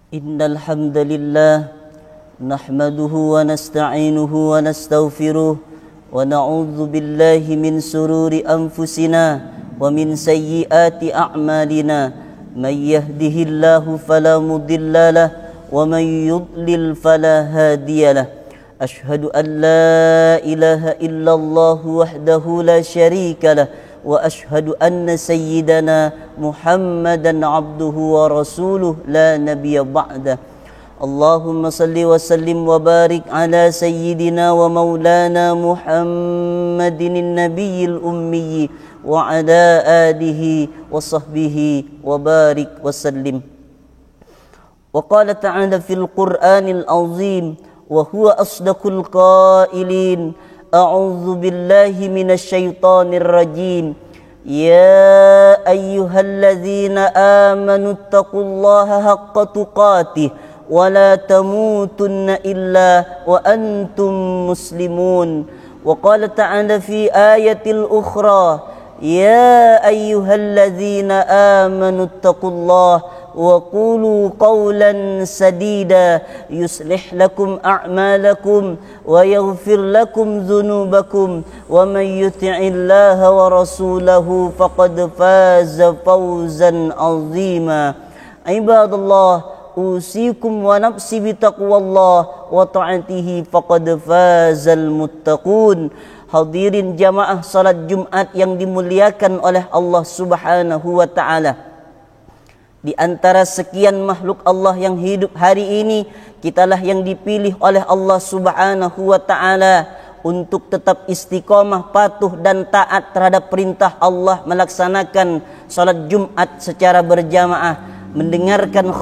Innal hamdalillah nahmaduhu wa nasta'inuhu wa nastaghfiruh wa na'udzu billahi min sururi anfusina wa min sayyiati a'malina may yahdihillahu fala mudilla lahu wa may yudlil fala hadiya lahu. Ashhadu an la ilaha illallah wahdahu la syarika lahu wa ashhadu anna sayyidana Muhammadan abduhu wa rasuluh la nabiyya ba'da. Allahumma salli wa sallim wa barik ala sayyidina wa maulana Muhammadin nabiyil ummi wa ala alihi wa sahbihi wa barik wa sallim. Wa qala ta'ala fil Qur'anil azim wa huwa asdaqul qailin. A'udzu billahi minasy syaithanir rajim. Ya ayyuhalladzina amanu taqullaha haqqa tuqatih wa la tamutunna illa wa antum muslimun. Wa qala ta'ala fi ayatil ukhra. Ya ayyuhalladzina amanu taqullaha وقولوا قولا سديدا يصلح لكم أعمالكم ويغفر لكم ذنوبكم ومن يطع الله ورسوله فقد فاز فوزا عظيما. عباد الله أوصيكم ونفسي بتقوى الله وطاعته فقد فاز المتقون. Hadirin jamaah salat Jumat yang dimuliakan oleh Allah Subhanahu wa taala. Di antara sekian makhluk Allah yang hidup hari ini, kitalah yang dipilih oleh Allah Subhanahu wa taala untuk tetap istiqamah, patuh dan taat terhadap perintah Allah, melaksanakan salat Jumat secara berjamaah, mendengarkan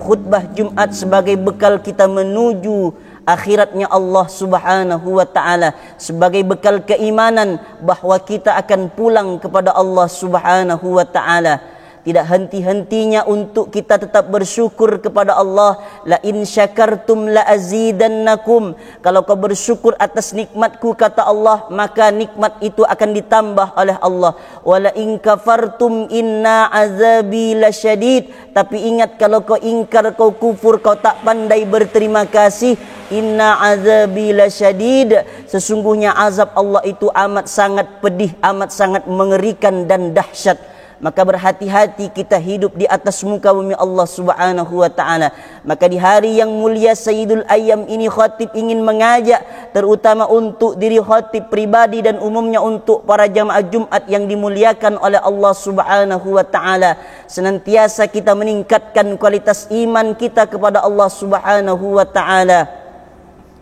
khutbah Jumat sebagai bekal kita menuju akhiratnya Allah Subhanahu wa taala, sebagai bekal keimanan bahwa kita akan pulang kepada Allah Subhanahu wa taala. Tidak henti-hentinya untuk kita tetap bersyukur kepada Allah. La in syakartum la azidannakum. Kalau kau bersyukur atas nikmatku, kata Allah, maka nikmat itu akan ditambah oleh Allah. Wala in kafartum inna azabi lasyadid. Tapi ingat, kalau kau ingkar, kau kufur, kau tak pandai berterima kasih, inna azabi lasyadid, sesungguhnya azab Allah itu amat sangat pedih, amat sangat mengerikan dan dahsyat. Maka berhati-hati kita hidup di atas muka bumi Allah Subhanahu wa taala. Maka di hari yang mulia Sayyidul Ayyam ini, khatib ingin mengajak, terutama untuk diri khatib pribadi dan umumnya untuk para jamaah Jumat yang dimuliakan oleh Allah Subhanahu wa taala, senantiasa kita meningkatkan kualitas iman kita kepada Allah Subhanahu wa taala.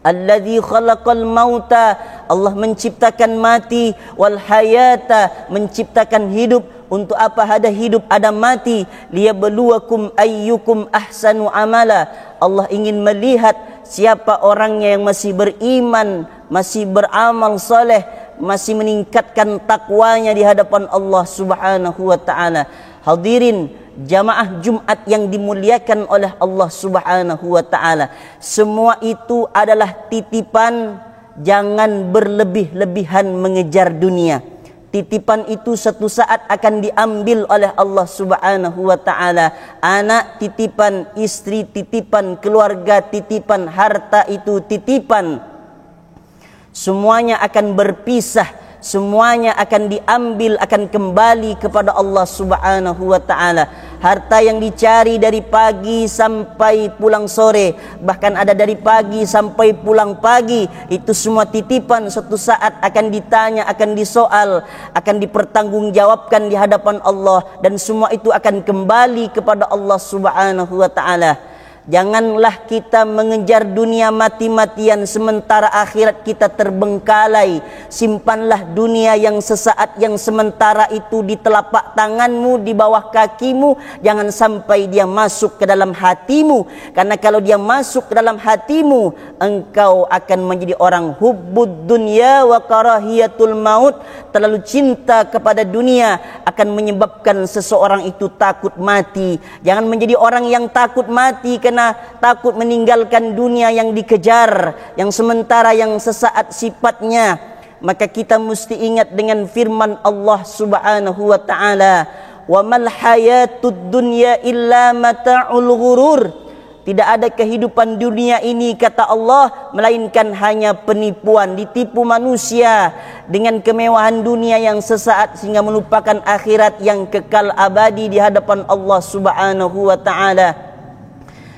Alladzi khalaqal mauta, Allah menciptakan mati, wal hayata, menciptakan hidup. Untuk apa ada hidup, ada mati? Liyabluwakum ayyukum ahsanu amala. Allah ingin melihat siapa orangnya yang masih beriman, masih beramal soleh, masih meningkatkan takwanya di hadapan Allah Subhanahu wa taala. Hadirin jamaah Jumat yang dimuliakan oleh Allah Subhanahu wa taala, semua itu adalah titipan. Jangan berlebih-lebihan mengejar dunia. Titipan itu satu saat akan diambil oleh Allah Subhanahu wa taala. Anak titipan, istri titipan, keluarga titipan, harta itu titipan. Semuanya akan berpisah, semuanya akan diambil, akan kembali kepada Allah Subhanahu wa taala. Harta yang dicari dari pagi sampai pulang sore, bahkan ada dari pagi sampai pulang pagi, itu semua titipan. Suatu saat akan ditanya, akan disoal, akan dipertanggungjawabkan di hadapan Allah, dan semua itu akan kembali kepada Allah Subhanahu wa taala. Janganlah kita mengejar dunia mati-matian sementara akhirat kita terbengkalai. Simpanlah dunia yang sesaat, yang sementara itu di telapak tanganmu, di bawah kakimu. Jangan sampai dia masuk ke dalam hatimu. Karena kalau dia masuk ke dalam hatimu, engkau akan menjadi orang hubbud dunya wa karahiyatul maut. Terlalu cinta kepada dunia akan menyebabkan seseorang itu takut mati. Jangan menjadi orang yang takut mati karena takut meninggalkan dunia yang dikejar, yang sementara, yang sesaat sifatnya. Maka kita mesti ingat dengan firman Allah Subhanahu wa taala, "Wa mal hayatud dunya illa mata'ul ghurur." Tidak ada kehidupan dunia ini, kata Allah, melainkan hanya penipuan. Ditipu manusia dengan kemewahan dunia yang sesaat sehingga melupakan akhirat yang kekal abadi di hadapan Allah Subhanahu wa ta'ala.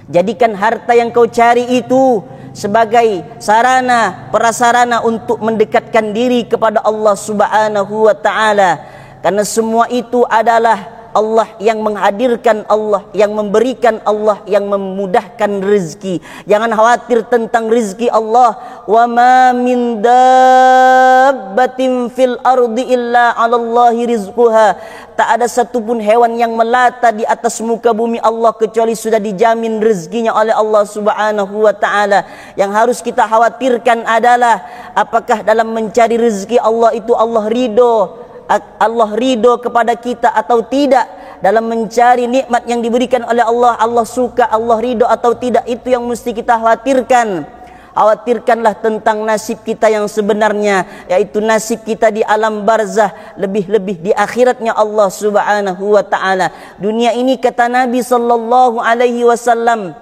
Jadikan harta yang kau cari itu sebagai sarana, prasarana untuk mendekatkan diri kepada Allah Subhanahu wa ta'ala. Karena semua itu adalah Allah yang menghadirkan, Allah yang memberikan, Allah yang memudahkan rezeki. Jangan khawatir tentang rezeki Allah. Wa ma min dabbatin fil ardi illa 'alallahi rizquha. Tak ada satupun hewan yang melata di atas muka bumi Allah kecuali sudah dijamin rezekinya oleh Allah Subhanahu wa ta'ala. Yang harus kita khawatirkan adalah apakah dalam mencari rezeki Allah itu Allah ridho kepada kita atau tidak. Dalam mencari nikmat yang diberikan oleh Allah, Allah suka, Allah ridho atau tidak. Itu yang mesti kita khawatirkan. Khawatirkanlah tentang nasib kita yang sebenarnya, yaitu nasib kita di alam barzah, lebih-lebih di akhiratnya Allah Subhanahu wa ta'ala. Dunia ini, kata Nabi sallallahu alaihi wasallam,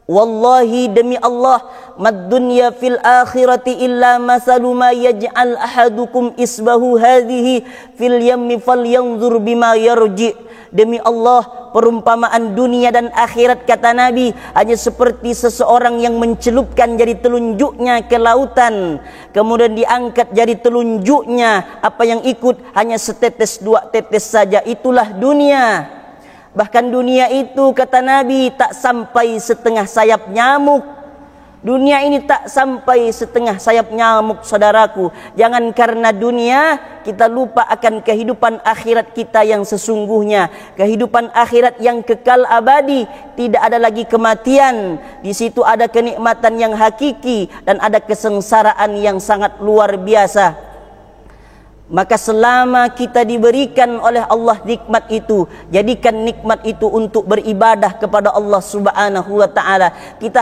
wallahi, demi Allah, mad dunya fil akhirati illa masalu ma yaj'al ahadukum isbahu hadhihi fil yammi falyanzur bima yarji. Demi Allah, perumpamaan dunia dan akhirat, kata Nabi, hanya seperti seseorang yang mencelupkan jari telunjuknya ke lautan, kemudian diangkat jari telunjuknya, apa yang ikut hanya setetes dua tetes saja. Itulah dunia. Bahkan dunia itu, kata Nabi, tak sampai setengah sayap nyamuk. Dunia ini tak sampai setengah sayap nyamuk, saudaraku. Jangan karena dunia kita lupa akan kehidupan akhirat kita yang sesungguhnya. Kehidupan akhirat yang kekal abadi. Tidak ada lagi kematian. Di situ ada kenikmatan yang hakiki dan ada kesengsaraan yang sangat luar biasa. Maka selama kita diberikan oleh Allah nikmat itu, jadikan nikmat itu untuk beribadah kepada Allah Subhanahu wa ta'ala. Kita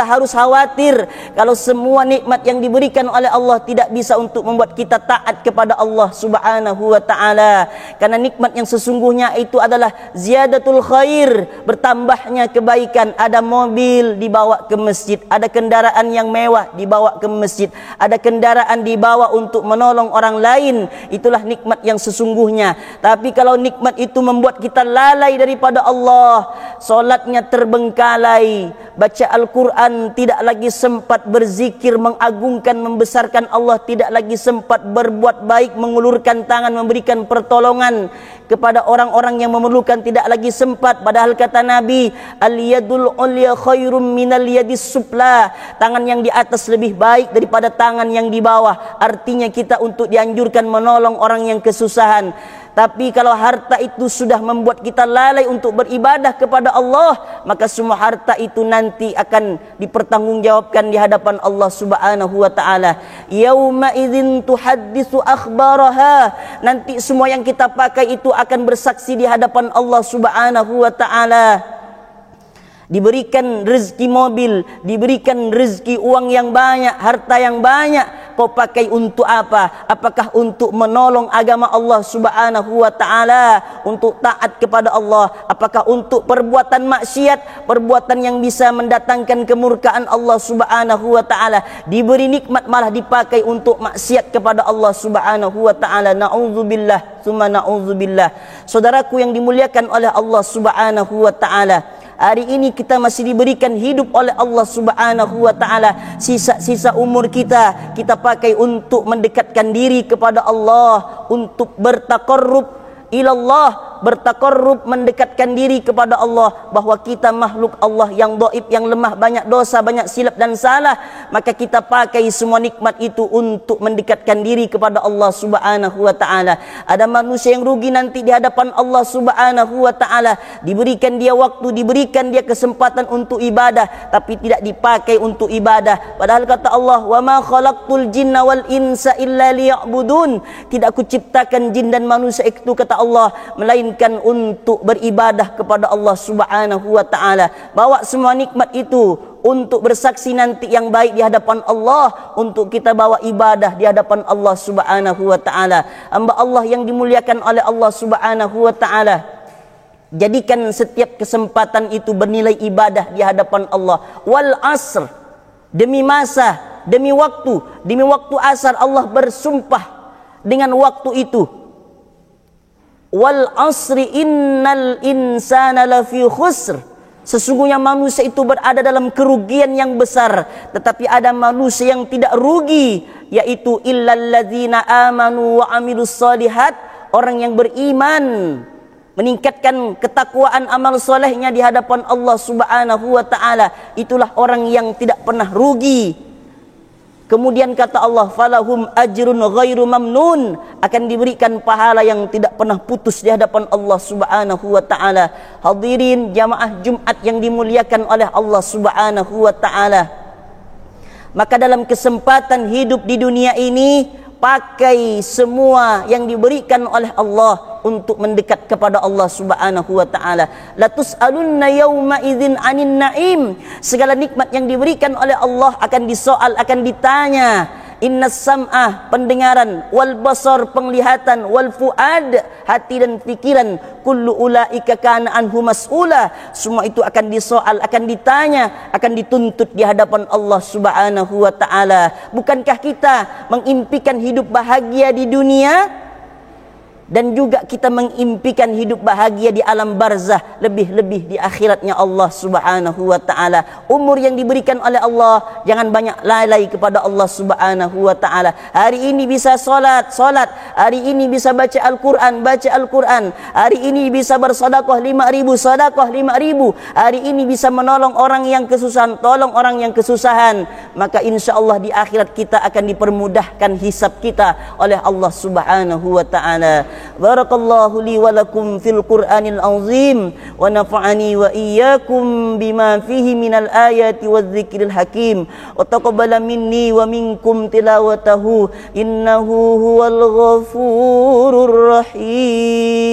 harus khawatir kalau semua nikmat yang diberikan oleh Allah tidak bisa untuk membuat kita taat kepada Allah Subhanahu wa ta'ala. Karena nikmat yang sesungguhnya itu adalah ziyadatul khair, bertambahnya kebaikan. Ada mobil dibawa ke masjid, ada kendaraan yang mewah dibawa ke masjid, ada kendaraan dibawa untuk menolong orang lain. Itulah nikmat yang sesungguhnya. Tapi kalau nikmat itu membuat kita lalai daripada Allah, solatnya terbengkalai, baca Al-Quran tidak lagi sempat berzikir, mengagungkan, membesarkan Allah, tidak lagi sempat berbuat baik, mengulurkan tangan, memberikan pertolongan kepada orang-orang yang memerlukan, tidak lagi sempat. Padahal kata Nabi, al-yadul ulya khairum minal yadis sufla. Tangan yang di atas lebih baik daripada tangan yang di bawah. Artinya kita untuk dianjurkan menolong orang yang kesusahan. Tapi kalau harta itu sudah membuat kita lalai untuk beribadah kepada Allah, maka semua harta itu nanti akan dipertanggungjawabkan di hadapan Allah Subhanahu wa ta'ala. Yauma idzin tuhaddisu akhbaraha. Nanti semua yang kita pakai itu akan bersaksi di hadapan Allah Subhanahu wa ta'ala. Diberikan rezeki mobil, diberikan rezeki uang yang banyak, harta yang banyak, kau pakai untuk apa? Apakah untuk menolong agama Allah Subhanahu wa ta'ala, untuk taat kepada Allah? Apakah untuk perbuatan maksiat, perbuatan yang bisa mendatangkan kemurkaan Allah Subhanahu wa ta'ala? Diberi nikmat malah dipakai untuk maksiat kepada Allah Subhanahu wa ta'ala. Na'udzubillah, summa na'udzubillah. Saudaraku yang dimuliakan oleh Allah Subhanahu wa ta'ala, hari ini kita masih diberikan hidup oleh Allah Subhanahu wa ta'ala. Sisa-sisa umur kita pakai untuk mendekatkan diri kepada Allah, untuk bertaqarrub ilallah, bertaqarrub, mendekatkan diri kepada Allah, bahwa kita makhluk Allah yang dhaif, yang lemah, banyak dosa, banyak silap dan salah. Maka kita pakai semua nikmat itu untuk mendekatkan diri kepada Allah Subhanahu wa ta'ala. Ada manusia yang rugi nanti di hadapan Allah Subhanahu wa ta'ala. Diberikan dia waktu, diberikan dia kesempatan untuk ibadah, tapi tidak dipakai untuk ibadah. Padahal kata Allah, wa ma khalaqtul jinna wal insa illa liya'budun. Tidak aku ciptakan jin dan manusia itu, kata Allah, melainkan untuk beribadah kepada Allah Subhanahu wa ta'ala. Bawa semua nikmat itu untuk bersaksi nanti yang baik di hadapan Allah, untuk kita bawa ibadah di hadapan Allah Subhanahu wa ta'ala. Hamba Allah yang dimuliakan oleh Allah Subhanahu wa ta'ala, Jadikan setiap kesempatan itu bernilai ibadah di hadapan Allah. Wal asr, demi masa, demi waktu asar Allah bersumpah dengan waktu itu. Wal asri innal insana lafi khusr, sesungguhnya manusia itu berada dalam kerugian yang besar, tetapi ada manusia yang tidak rugi, yaitu illal ladzina amanu wa amilus solihat, orang yang beriman, meningkatkan ketakwaan amal solehnya di hadapan Allah Subhanahu wa ta'ala. Itulah orang yang tidak pernah rugi. Kemudian kata Allah, falahum ajrun ghairu mamnun, akan diberikan pahala yang tidak pernah putus di hadapan Allah Subhanahu wa ta'ala. Hadirin jamaah Jumat yang dimuliakan oleh Allah Subhanahu wa ta'ala, maka dalam kesempatan hidup di dunia ini, pakai semua yang diberikan oleh Allah untuk mendekat kepada Allah Subhanahu wa ta'ala. La tus'alunna yawma idzin 'anin na'im, segala nikmat yang diberikan oleh Allah akan disoal, akan ditanya. Innas sam'ah, pendengaran, wal basar, penglihatan, wal fuad, hati dan pikiran, kullu ulaika kana anhu mas'ula, semua itu akan disoal, akan ditanya, akan dituntut di hadapan Allah Subhanahu wa ta'ala. Bukankah kita mengimpikan hidup bahagia di dunia, dan juga kita mengimpikan hidup bahagia di alam barzah, lebih-lebih di akhiratnya Allah Subhanahu wa ta'ala. Umur yang diberikan oleh Allah, jangan banyak lalai kepada Allah Subhanahu wa ta'ala. Hari ini bisa solat, hari ini bisa baca Al-Quran, hari ini bisa bersedekah 5.000, sedekah 5.000, hari ini bisa menolong orang yang kesusahan, tolong orang yang kesusahan, maka insya Allah di akhirat kita akan dipermudahkan hisab kita oleh Allah Subhanahu wa ta'ala. Barakallahu li wa lakum fil Qur'anil azim, wa nafa'ani wa iyyakum bima fihi minal ayati wadh-dhikril hakim, wa taqabbala minni wa minkum tilawatahu, innahu huwal ghafurur rahim.